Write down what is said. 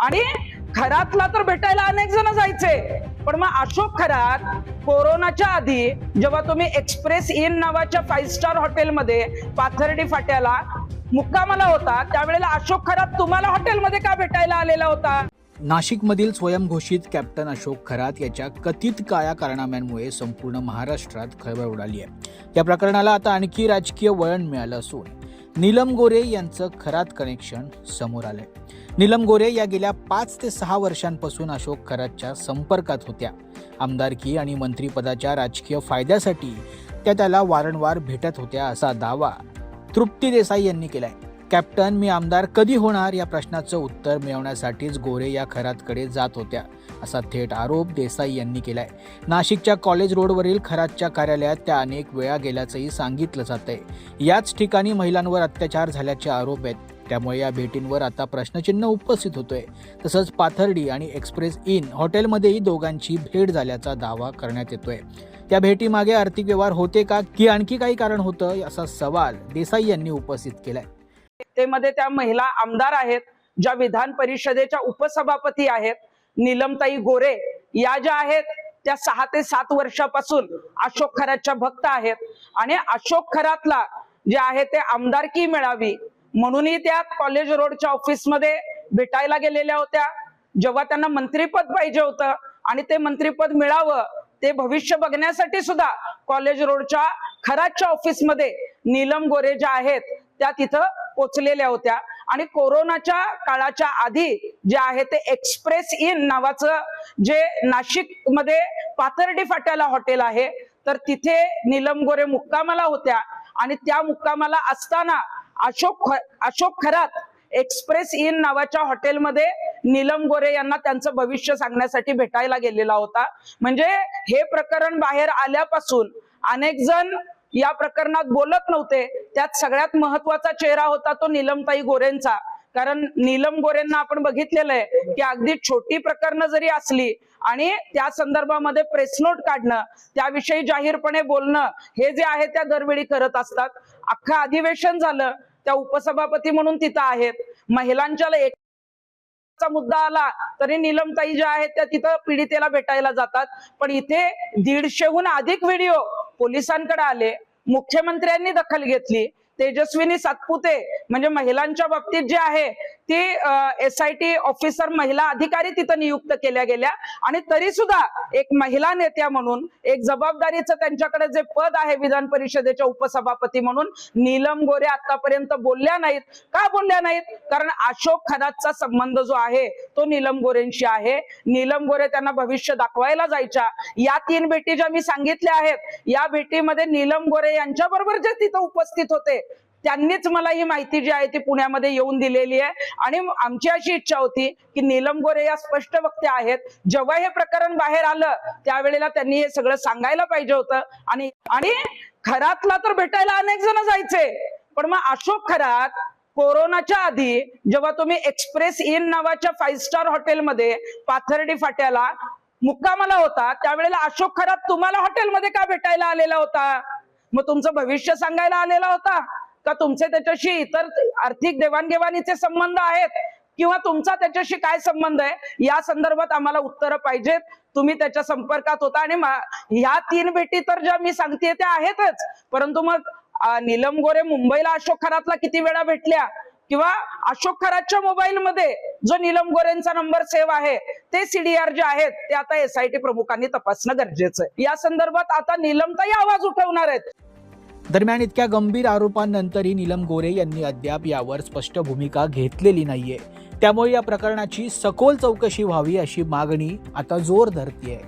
आणि खरातला तर भेटायला अनेक जण जायचे, पण मग अशोक खरात कोरोनाच्या आधी जेव्हा तुम्ही एक्सप्रेस इन नावाच्या 5 स्टार हॉटेलमध्ये पाथर्डी फाट्याला मुक्कामाला होता, त्यावेळेला अशोक खरात तुम्हाला हॉटेलमध्ये का भेटायला आलेला होता? नाशिकमधील स्वयंघोषित कॅप्टन अशोक खरात याच्या कथित काळ्या कारणाम्यांमुळे संपूर्ण महाराष्ट्रात खळबळ उडाली आहे। या प्रकरणाला आता आणखी राजकीय वळण मिळालं असून नीलम गोरे यांचं खरात कनेक्शन समोर आलंय। नीलम गोरे या गेल्या 5 ते 6 वर्षांपासून अशोक खरातच्या संपर्कात होत्या। आमदारकी आणि मंत्रिपदाच्या राजकीय फायद्यासाठी त्याला वारंवार भेटत होत्या असा दावा तृप्ती देसाई यांनी केलाय। कॅप्टन मी आमदार कधी होणार या प्रश्नाचं उत्तर मिळवण्यासाठीच गोरे या खरातकडे जात होत्या असा थेट आरोप देसाई यांनी केलाय। नाशिकच्या कॉलेज रोडवरील खरातच्या कार्यालयात त्या अनेक वेळा गेल्याचंही सांगितलं जातंय। याच ठिकाणी महिलांवर अत्याचार झाल्याचे आरोप आहेत, त्यामुळे या भेटींवर आता प्रश्नचिन्ह उपस्थित होतोय। तसंच पाथर्डी आणि एक्सप्रेस इन हॉटेलमध्येही दोघांची भेट झाल्याचा दावा करण्यात येतोय। त्या भेटीमागे आर्थिक व्यवहार होते का की आणखी काही कारण होतं असा सवाल देसाई यांनी उपस्थित केलाय। ते मध्ये त्या महिला आमदार आहेत, ज्या विधान परिषदेच्या उपसभापती आहेत, नीलमताई गोरे या ज्या आहेत त्या 6 ते 7 वर्षापासून अशोक खरातच्या भक्त आहेत आणि अशोक खरातला जे आहे ते आमदारकी मिळावी म्हणूनही त्या कॉलेज रोडच्या ऑफिसमध्ये भेटायला गेलेल्या होत्या। जेव्हा त्यांना मंत्रिपद पाहिजे होतं आणि ते मंत्रिपद मिळावं ते भविष्य बघण्यासाठी सुद्धा कॉलेज रोडच्या खरातच्या ऑफिसमध्ये नीलम गोरे ज्या आहेत त्या तिथं पोचलेल्या होत्या। आणि कोरोनाच्या काळाच्या आधी जे आहे ते एक्सप्रेस इन नावाचं जे नाशिक मध्ये पाथर्डी फाट्याला हॉटेल आहे, तर तिथे नीलम गोरे मुक्कामाला होत्या आणि त्या मुक्कामाला असताना अशोक खरात एक्सप्रेस इन नावाच्या हॉटेलमध्ये नीलम गोरे यांना त्यांचं भविष्य सांगण्यासाठी भेटायला गेलेला होता। म्हणजे हे प्रकरण बाहेर आल्यापासून अनेक जण या प्रकरणात बोलत नव्हते। त्यात सगळ्यात महत्वाचा चेहरा होता तो नीलमताई गोरेंचा, कारण नीलम गोरेंना आपण बघितलेलं आहे की अगदी छोटी प्रकरणं जरी असली आणि त्या संदर्भामध्ये प्रेस नोट काढणं, त्याविषयी जाहीरपणे बोलणं हे जे आहे त्या दरवेळी करत असतात। अख्खं अधिवेशन झालं, त्या उपसभापती म्हणून तिथं आहेत। महिलांच्या चा मुद्दा आला तरी नीलमताई ज्या आहेत त्या तिथं पीडितेला भेटायला जातात। पण इथे 150हून अधिक व्हिडिओ पोलिसांकडे आले, मुख्यमंत्र्यांनी दखल घेतली। तेजस्विनी सातपुते म्हणजे महिलांच्या बाबतीत जे आहे ती SIT ऑफिसर महिला अधिकारी तिथं नियुक्त केल्या गेल्या आणि तरी सुद्धा एक महिला नेत्या म्हणून एक जबाबदारीचं त्यांच्याकडे जे पद आहे विधान परिषदेच्या उपसभापती म्हणून नीलम गोरे आतापर्यंत बोलल्या नाहीत। का बोलल्या नाहीत? कारण अशोक खरातचा संबंध जो आहे तो नीलम गोरेंशी आहे। नीलम गोरे त्यांना भविष्य दाखवायला जायच्या। या 3 भेटी ज्या मी सांगितल्या आहेत, या भेटीमध्ये नीलम गोरे यांच्या बरोबर जे तिथं उपस्थित होते त्यांनीच मला ही माहिती जी आहे ती पुण्यामध्ये येऊन दिलेली आहे। आणि आमची अशी इच्छा होती की नीलम गोरे या स्पष्ट वक्त्या आहेत, जेव्हा हे प्रकरण बाहेर आलं त्यावेळेला त्यांनी हे सगळं सांगायला पाहिजे होतं। आणि खरातला तर भेटायला अनेक जण जायचे, पण मग अशोक खरात कोरोनाच्या आधी जेव्हा तुम्ही एक्सप्रेस इन नावाच्या 5 स्टार हॉटेलमध्ये पाथर्डी फाट्याला मुक्कामाला होता, त्यावेळेला अशोक खरात तुम्हाला हॉटेलमध्ये का भेटायला आलेला होता? मग तुमचं भविष्य सांगायला आलेला होता का? तुमचे त्याच्याशी इतर आर्थिक देवाणघेवाणीचे संबंध आहेत किंवा तुमचा त्याच्याशी काय संबंध आहे या संदर्भात आम्हाला उत्तरं पाहिजेत। तुम्ही त्याच्या संपर्कात होता आणि ह्या 3 भेटी तर ज्या मी सांगतेय त्या आहेतच, परंतु मग नीलम गोरे मुंबईला अशोक खरातला किती वेळा भेटल्या किंवा अशोक खरातच्या मोबाईल मध्ये जो नीलम गोरेंचा नंबर सेव्ह आहे ते CDR जे आहेत ते आता SIT प्रमुखांनी तपासणं गरजेचं आहे। या संदर्भात आता नीलमताई आवाज उठवणार आहेत। दरम्यान इतक्या गंभीर आरोपांनंतरही नीलम गोरे यांनी अद्याप यावर स्पष्ट भूमिका घेतलेली नाहीये। त्यामुळे या प्रकरणाची सखोल चौकशी व्हावी अशी मागणी आता जोर धरतीये।